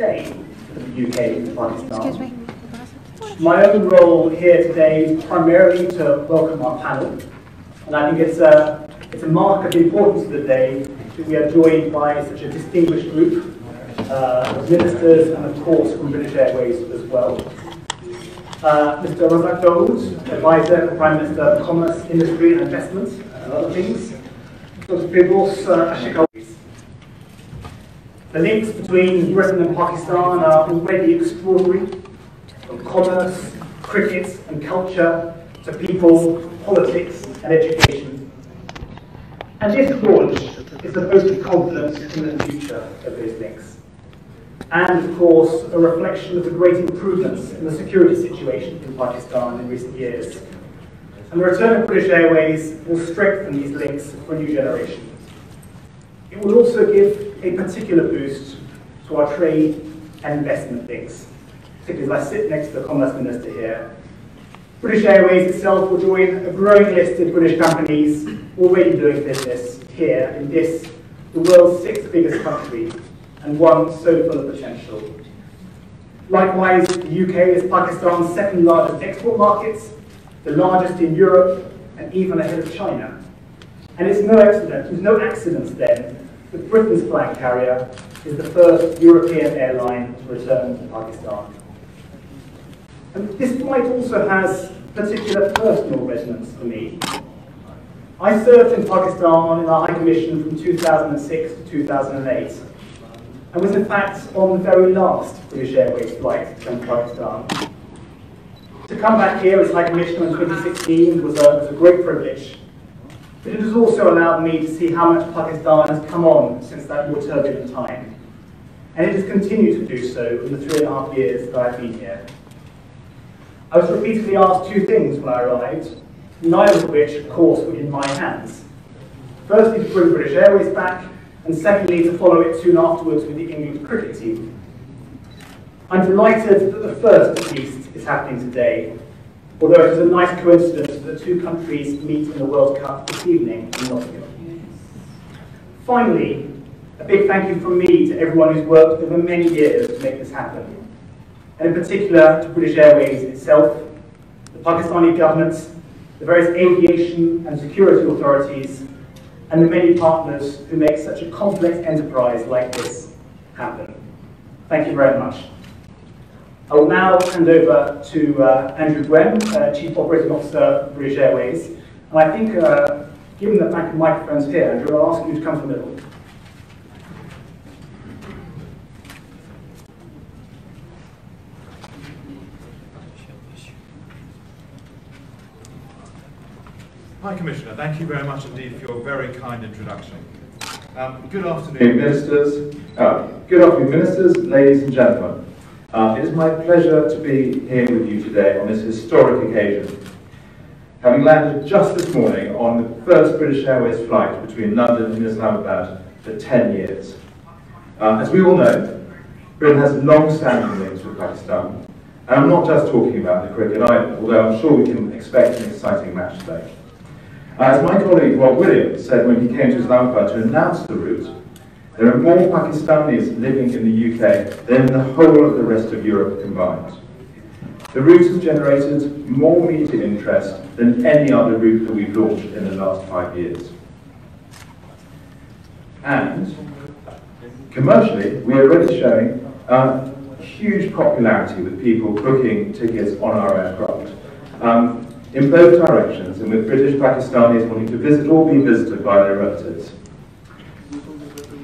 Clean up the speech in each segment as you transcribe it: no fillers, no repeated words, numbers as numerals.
day for the UK and Pakistan. Excuse me. My own role here today is primarily to welcome our panel, and I think it's a mark of the importance of the day that we are joined by such a distinguished group of ministers and of course from British Airways as well. Mr. Razak Dawood, Advisor to Prime Minister of Commerce, Industry and Investment, and other things. Dr. Firdous Ashikawi. The links between Britain and Pakistan are already extraordinary, from commerce, cricket and culture, to people, politics and education. And this launch is the vote of confidence in the future of those links. And of course, a reflection of the great improvements in the security situation in Pakistan in recent years. And the return of British Airways will strengthen these links for a new generation. It will also give a particular boost to our trade and investment links, particularly as I sit next to the Commerce Minister here. British Airways itself will join a growing list of British companies already doing business here in this, the world's 6th biggest country, and one so full of potential. Likewise, the UK is Pakistan's 2nd largest export market, the largest in Europe, and even ahead of China. And it's no accident then that Britain's flag carrier is the first European airline to return to Pakistan. And this flight also has particular personal resonance for me. I served in Pakistan in our High Commission from 2006 to 2008, and was in fact on the very last British Airways flight from Pakistan. To come back here as High Commissioner in 2016 was a great privilege, but it has also allowed me to see how much Pakistan has come on since that more turbulent time, and it has continued to do so in the 3.5 years that I've been here. I was repeatedly asked 2 things when I arrived, neither of which, of course, were in my hands. Firstly, to bring British Airways back, and secondly, to follow it soon afterwards with the England cricket team. I'm delighted that the first, at least, is happening today, although it is a nice coincidence that the 2 countries meet in the World Cup this evening in Nottingham. Finally, a big thank you from me to everyone who's worked over many years to make this happen, and in particular to British Airways itself, the Pakistani government, the various aviation and security authorities, and the many partners who make such a complex enterprise like this happen. Thank you very much. I will now hand over to Andrew Gwen, Chief Operating Officer of British Airways. And I think, given the fact the microphone's here, Andrew, I'll ask you to come to the middle. Hi Commissioner, thank you very much indeed for your very kind introduction. Good afternoon, ministers. Good afternoon, ministers, ladies and gentlemen. It is my pleasure to be here with you today on this historic occasion. Having landed just this morning on the first British Airways flight between London and Islamabad for 10 years. As we all know, Britain has long-standing links with Pakistan. And I'm not just talking about the cricket either, although I'm sure we can expect an exciting match today. As my colleague Rob Williams said when he came to Islamabad to announce the route, there are more Pakistanis living in the UK than in the whole of the rest of Europe combined. The route has generated more media interest than any other route that we've launched in the last 5 years. And commercially, we are already showing huge popularity with people booking tickets on our aircraft. In both directions, and with British Pakistanis wanting to visit or be visited by their relatives.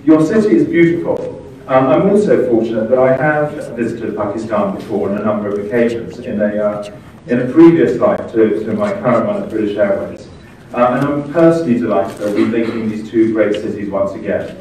Your city is beautiful. I'm also fortunate that I have visited Pakistan before on a number of occasions in a previous life to my current one at British Airways. And I'm personally delighted that we're linking these 2 great cities once again.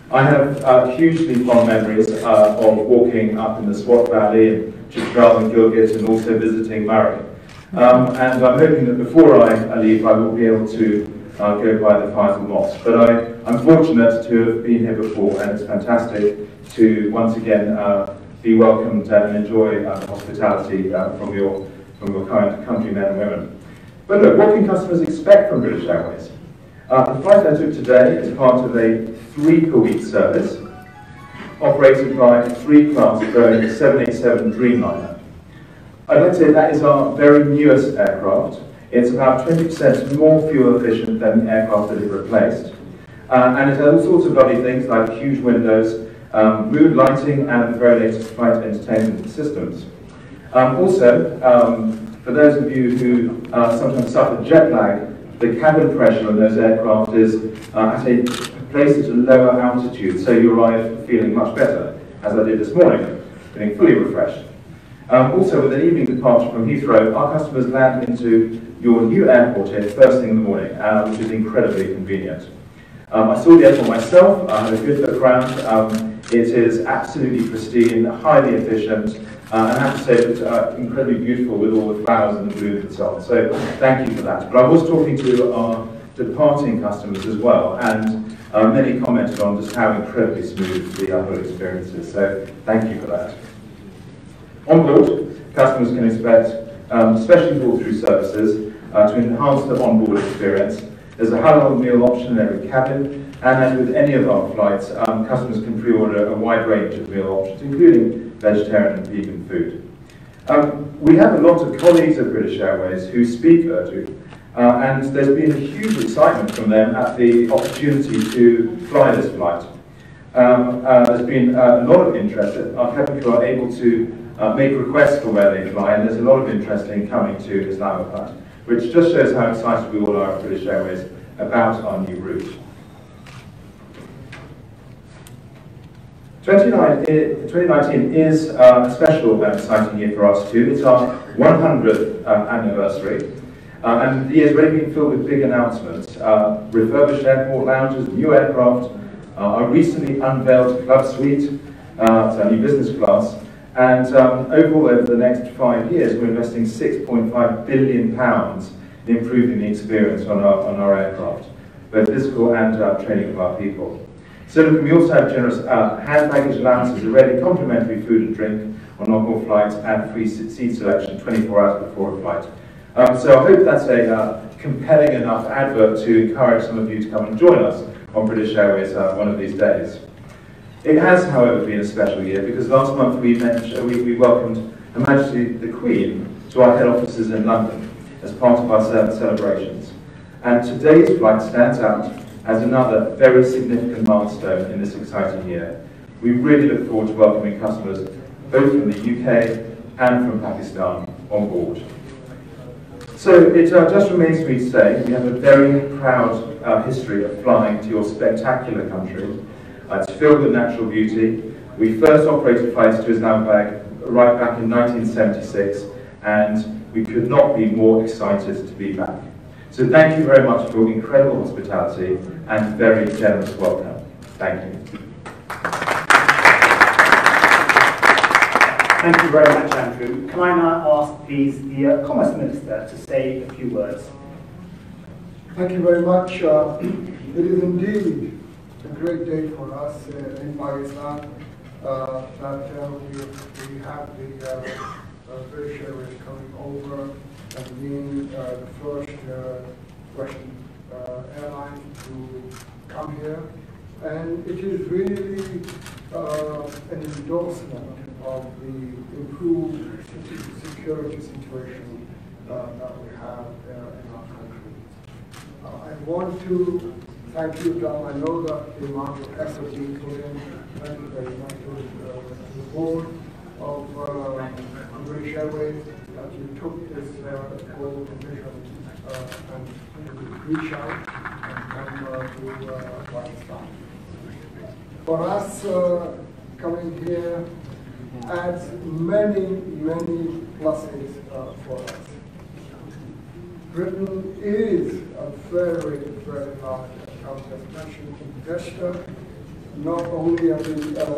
I have hugely fond memories of walking up in the Swat Valley and Chitral and Gilgit, and also visiting Murray. And I'm hoping that before I leave I will be able to go by the Faisal Mosque. But I'm fortunate to have been here before, and it's fantastic to once again be welcomed and enjoy hospitality from your kind countrymen and women. But look, what can customers expect from British Airways? The flight I took today is part of a 3-per-week service. operated by a 3-class Boeing 787 Dreamliner. I'd like to say that is our very newest aircraft. It's about 20% more fuel efficient than the aircraft that it replaced. And it has all sorts of lovely things like huge windows, mood lighting, and the very latest flight entertainment systems. Also, for those of you who sometimes suffer jet lag, the cabin pressure on those aircraft is at a place at a lower altitude, so you arrive feeling much better, as I did this morning, feeling fully refreshed. Also, with an evening departure from Heathrow, our customers land into your new airport here first thing in the morning, which is incredibly convenient. I saw the airport myself, I had a good look around. It is absolutely pristine, highly efficient, and I have to say it's incredibly beautiful with all the flowers and the blue and so on. So thank you for that. But I was talking to our departing customers as well, and many commented on just how incredibly smooth the whole experience is. So thank you for that. On board, customers can expect specially thought-through services to enhance the onboard experience. There's a halal meal option in every cabin, and as with any of our flights, customers can pre-order a wide range of meal options, including vegetarian and vegan food. We have a lot of colleagues at British Airways who speak Urdu, and there's been a huge excitement from them at the opportunity to fly this flight. There's been a lot of interest. Our cabin crew are able to make requests for where they fly, and there's a lot of interest in coming to Islamabad, which just shows how excited we all are at British Airways about our new route. 2019 is a special and exciting year for us too. It's our 100th anniversary, and the year's already been filled with big announcements. Refurbished airport lounges, new aircraft, our recently unveiled club suite, so new business class, and overall over the next 5 years we're investing £6.5 billion in improving the experience on our aircraft, both physical and training of our people. So we also have generous hand baggage allowances, already complimentary food and drink on long-haul flights, and free seat selection 24 hours before a flight. So I hope that's a compelling enough advert to encourage some of you to come and join us on British Airways one of these days. It has, however, been a special year because last month we welcomed Her Majesty the Queen to our head offices in London as part of our celebrations. And today's flight stands out as another very significant milestone in this exciting year. We really look forward to welcoming customers both from the UK and from Pakistan on board. So it just remains for me to say we have a very proud history of flying to your spectacular country. It's filled with natural beauty. We first operated flights to Islamabad right back in 1976, and we could not be more excited to be back. So thank you very much for your incredible hospitality and very generous welcome. Thank you. Thank you very much, Andrew. Can I now ask, please, the Commerce Minister to say a few words? Thank you very much. It is indeed a great day for us in Pakistan that we have the British Airways coming over and being the first Russian airline to come here. And it is really an endorsement of the improved security situation that we have in our country. I want to thank you, Tom. I know that the amount of effort you put in. Thank you very much to the board of British Airways that you took this bold decision and reach out and come to Pakistan. For us, coming here adds many, many pluses for us. Britain is a very, very large, as mentioned, investor. Not only is it a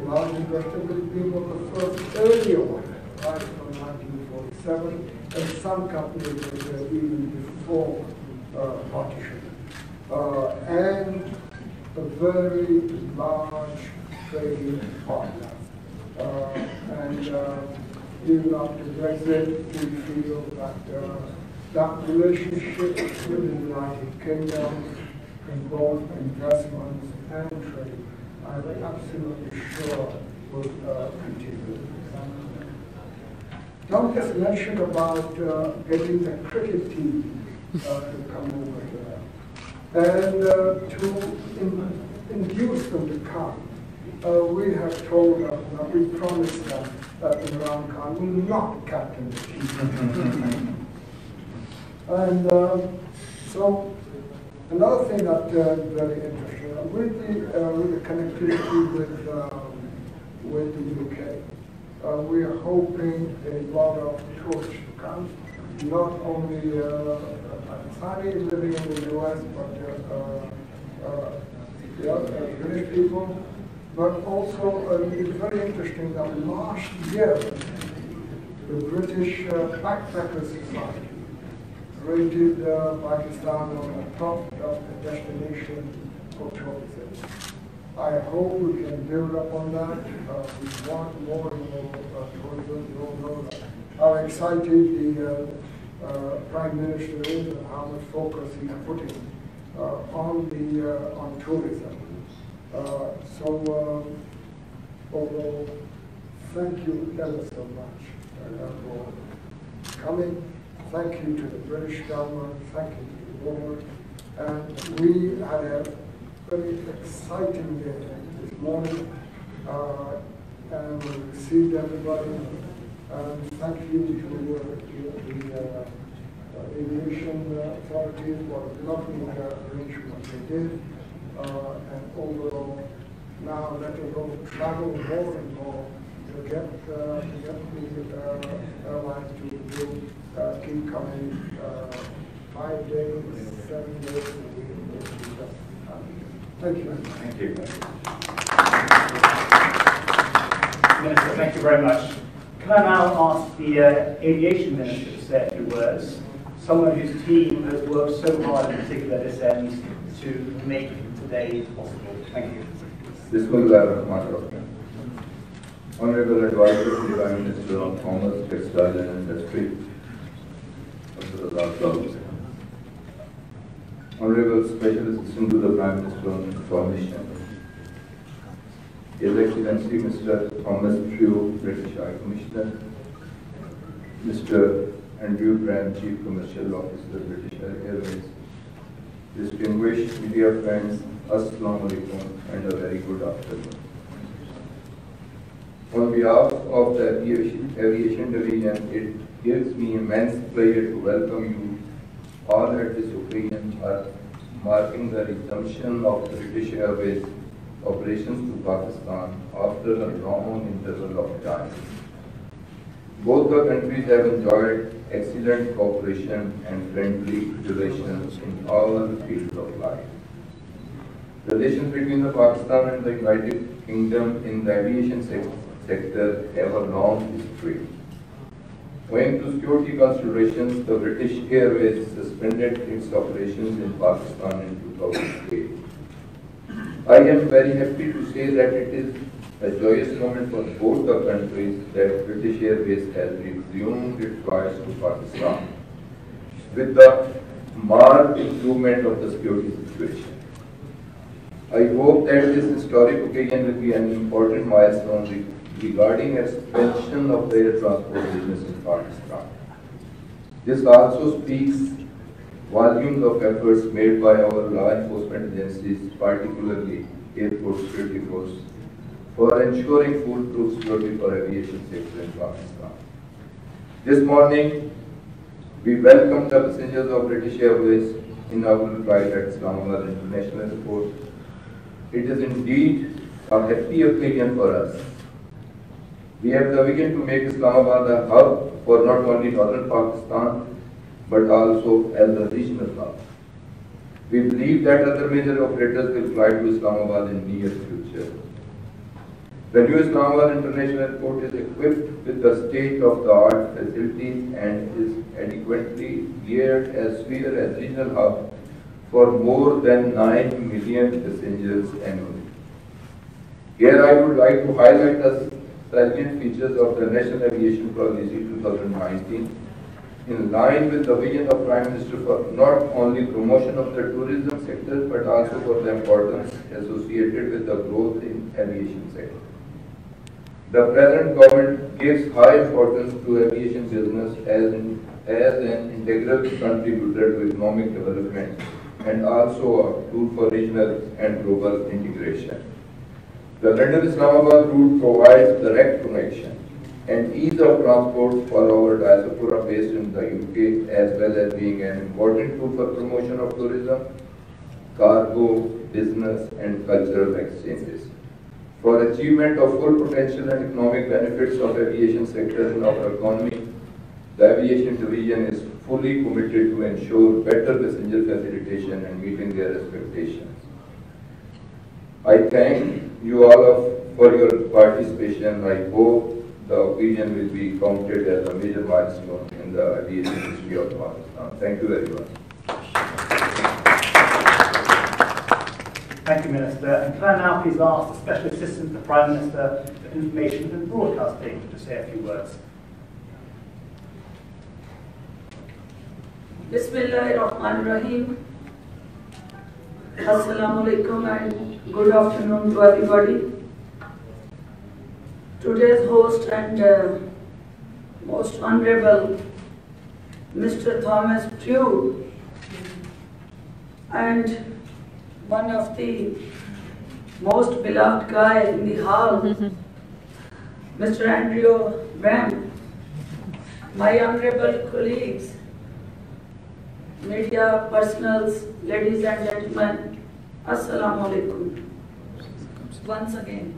large investor, but it's been one of the first earlier one, right from 1947, and some companies were even before partition. And a very large trading partner. And even after Brexit, we feel that that relationship with the United Kingdom in both investments and trade I'm absolutely sure will continue. Tom just mentioned about getting the cricket team to come over here and to induce them to come. We have told them, we promised them that Imran Khan will not captain the team. And so another thing that very interesting with the connectivity with the UK, we are hoping a lot of tourists to come, not only Pakistanis living in the US, but British people. But also, it's very interesting that last year, the British Backpackers Society rated Pakistan on the top of the destination for tourism. I hope we can build up on that. We want more and more tourism. You all know how excited the Prime Minister is and how much focus he's putting on tourism. Overall, thank you ever so much for coming. Thank you to the British government. Thank you to the board. And we had a very exciting day this morning, and we received everybody. And thank you to the aviation authorities for the lovely arrangement they did. And overall, now let us go travel more and more to get the airlines to keep coming 5 days, 7 days a week. Thank you. Thank you. Minister, thank you very much. Can I now ask the aviation minister to say a few words? Someone whose team has worked so hard, in particular this end, to make today possible. Thank you. Bismillahirrahmanirrahim. Honorable Advisor to the Prime Minister on Commerce, Textile and Industry, Honorable Special Assistant to the Prime Minister on Information, His Excellency Mr. Thomas Trew, British High Commissioner, Mr. Andrew Brand, Chief Commercial Officer, British Airways, distinguished media friends, Assalamu alaikum and a very good afternoon. On behalf of the Aviation Division, it gives me immense pleasure to welcome you all at this occasion marking the resumption of the British Airways operations to Pakistan after a long interval of time. Both the countries have enjoyed excellent cooperation and friendly relations in all fields of life. Relations between Pakistan and the United Kingdom in the aviation sector have a long history. Owing to security considerations, the British Airways suspended its operations in Pakistan in 2008. I am very happy to say that it is a joyous moment for both the countries that British Airways has resumed its flights to Pakistan with the marked improvement of the security situation. I hope that this historic occasion will be an important milestone regarding expansion of the air transport business in Pakistan. This also speaks volumes of efforts made by our law enforcement agencies, particularly Airport Security Force, for ensuring foolproof security for aviation sector in Pakistan. This morning, we welcome the passengers of British Airways inaugural flight at Islamabad International Airport. It is indeed a happy occasion for us. We have the vision to make Islamabad a hub for not only northern Pakistan, but also as a regional hub. We believe that other major operators will fly to Islamabad in near future. The new Islamabad International Airport is equipped with the state-of-the-art facilities and is adequately geared as well as regional hub for more than 9 million passengers annually. Here I would like to highlight the salient features of the National Aviation Policy 2019, in line with the vision of Prime Minister for not only promotion of the tourism sector but also for the importance associated with the growth in aviation sector. The present government gives high importance to aviation business as an integral contributor to economic development and also a tool for regional and global integration. The London-Islamabad route provides direct connection and ease of transport for our diaspora based in the UK, as well as being an important tool for promotion of tourism, cargo, business and cultural exchanges. For achievement of full potential and economic benefits of aviation sector in our economy, the aviation division is fully committed to ensure better passenger facilitation and meeting their expectations. I thank you all for your participation. I hope the occasion will be counted as a major milestone in the aviation history of Pakistan. Thank you very much. Thank you, Minister. And can I now please ask the Special Assistant to the Prime Minister for Information and Broadcasting to say a few words. Bismillahirrahmanirrahim. Assalamu alaikum and good afternoon to everybody. Today's host and most honorable Mr. Thomas Pugh and one of the most beloved guy in the hall, Mr. Andrew Bam, my honorable colleagues, media personals, ladies and gentlemen, Assalamu alaikum. Once again,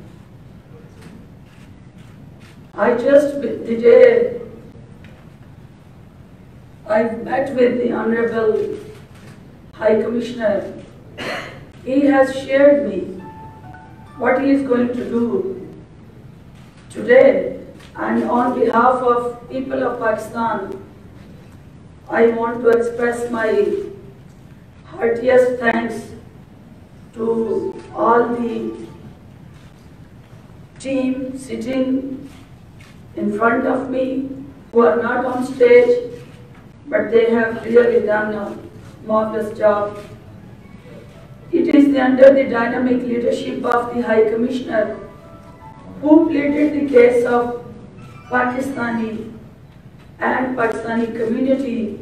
the day I met with the Honorable High Commissioner, he has shared me what he is going to do today, and on behalf of people of Pakistan, I want to express my heartiest thanks to all the team sitting in front of me who are not on stage, but they have really done a marvelous job. It is under the dynamic leadership of the High Commissioner who pleaded the case of Pakistani and Pakistani community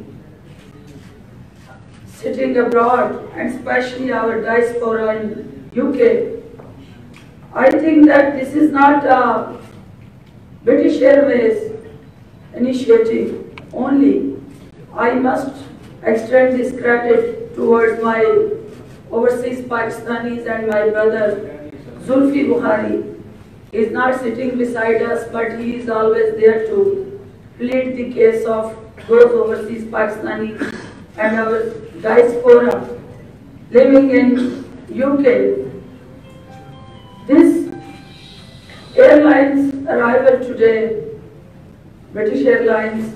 sitting abroad, and especially our diaspora in UK. I think that this is not a British Airways initiative only. I must extend this credit towards my overseas Pakistanis and my brother Zulfi Bukhari. He is not sitting beside us, but he is always there to plead the case of those overseas Pakistanis and our diaspora living in UK. This airline's arrival today, British Airlines,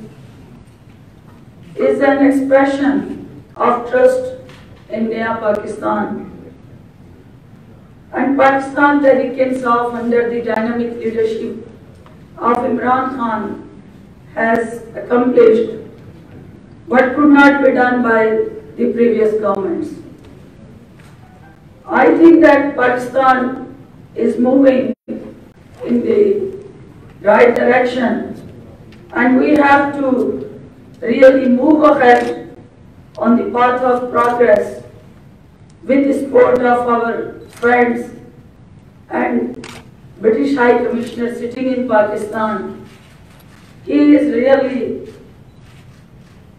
is an expression of trust in Naya Pakistan. And Pakistan Tehreek-e-Insaf under the dynamic leadership of Imran Khan has accomplished what could not be done by the previous governments. I think that Pakistan is moving in the right direction, and we have to really move ahead on the path of progress with the support of our friends and British High Commissioner sitting in Pakistan. He is really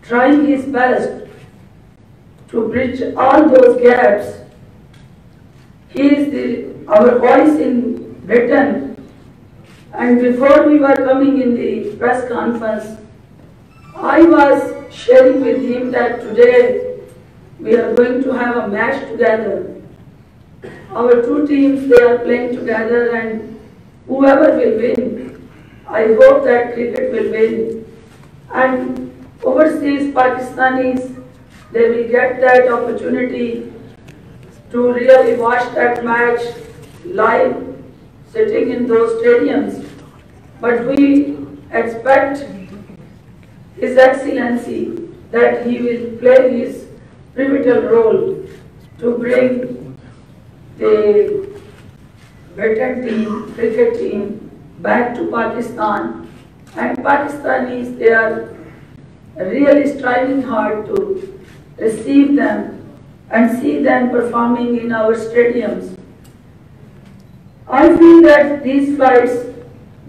trying his best to bridge all those gaps. He is our voice in Britain, and before we were coming in the press conference, I was sharing with him that today we are going to have a match together. Our two teams, they are playing together, and whoever will win, I hope that cricket will win. And overseas Pakistanis, they will get that opportunity to really watch that match live, sitting in those stadiums. But we expect His Excellency that he will play his pivotal role to bring the veteran team, cricket team back to Pakistan. And Pakistanis, they are really striving hard to receive them and see them performing in our stadiums. I feel that these flights,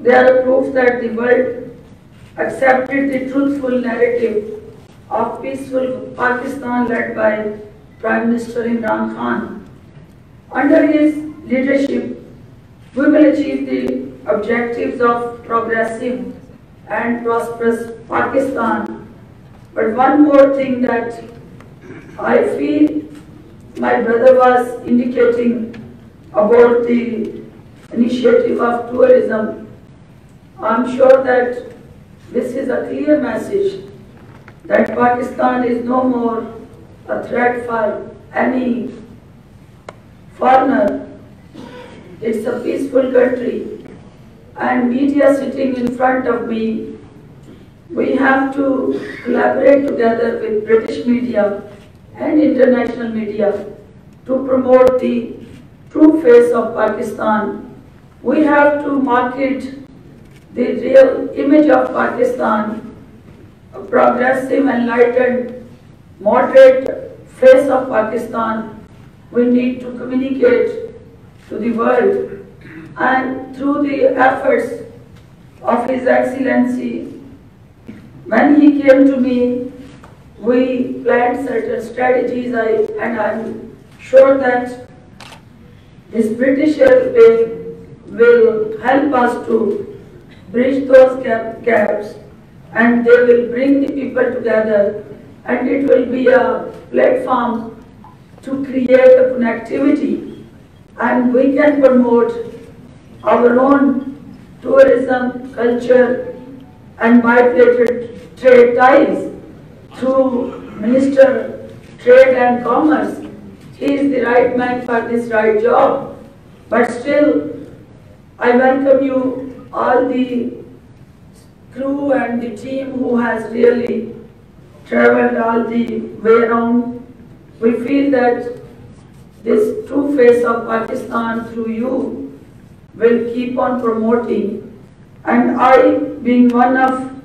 they are a proof that the world accepted the truthful narrative of peaceful Pakistan led by Prime Minister Imran Khan. Under his leadership, we will achieve the objectives of progressive and prosperous Pakistan. But one more thing that I feel my brother was indicating about the initiative of tourism. I'm sure that this is a clear message that Pakistan is no more a threat for any foreigner. It's a peaceful country. And media sitting in front of me, we have to collaborate together with British media and international media to promote the true face of Pakistan. We have to market the real image of Pakistan, a progressive, enlightened, moderate face of Pakistan. We need to communicate to the world. And through the efforts of His Excellency, when he came to me, we planned certain strategies, and I'm sure that this British Airways will help us to bridge those gaps, and they will bring the people together, and it will be a platform to create a connectivity, and we can promote our own tourism, culture, and bilateral trade ties through Minister Trade and Commerce. He is the right man for this right job. But still, I welcome you, all the crew and the team who has really traveled all the way around. We feel that this true face of Pakistan through you will keep on promoting. And I, being one of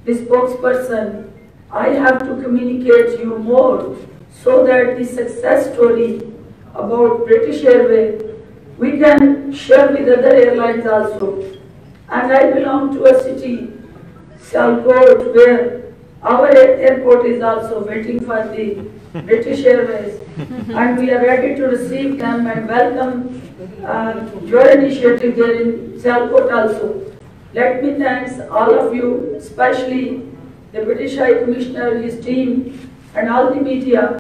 the spokesperson, I have to communicate you more so that the success story about British Airways we can share with other airlines also. And I belong to a city, Sialkot, where our airport is also waiting for the British Airways, and we are ready to receive them and welcome your initiative there in Sialkot also. Let me thank all of you, especially the British High Commissioner, his team, and all the media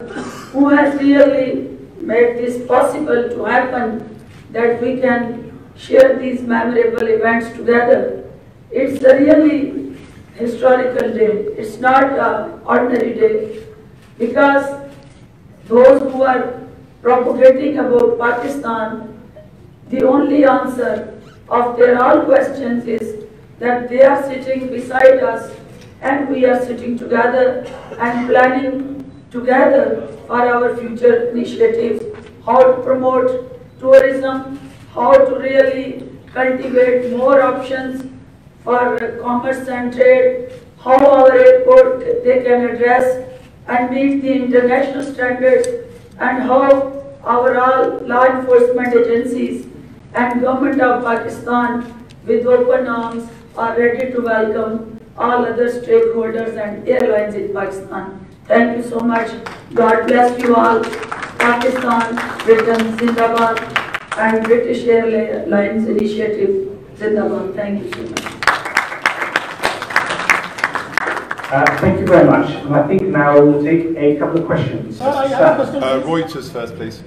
who has really made this possible to happen, that we can share these memorable events together. It's a really historical day. It's not an ordinary day, because those who are propagating about Pakistan, the only answer of their all questions is that they are sitting beside us and we are sitting together and planning together for our future initiatives, how to promote tourism, how to really cultivate more options for commerce and trade, how our airport they can address and meet the international standards, and how our all law enforcement agencies and government of Pakistan with open arms are ready to welcome all other stakeholders and airlines in Pakistan. Thank you so much. God bless you all. Pakistan, Britain, Zindabad, and British Airlines Initiative, Zindabad. Thank you so much. Thank you very much. And I think now we'll take a couple of questions. Reuters first, please.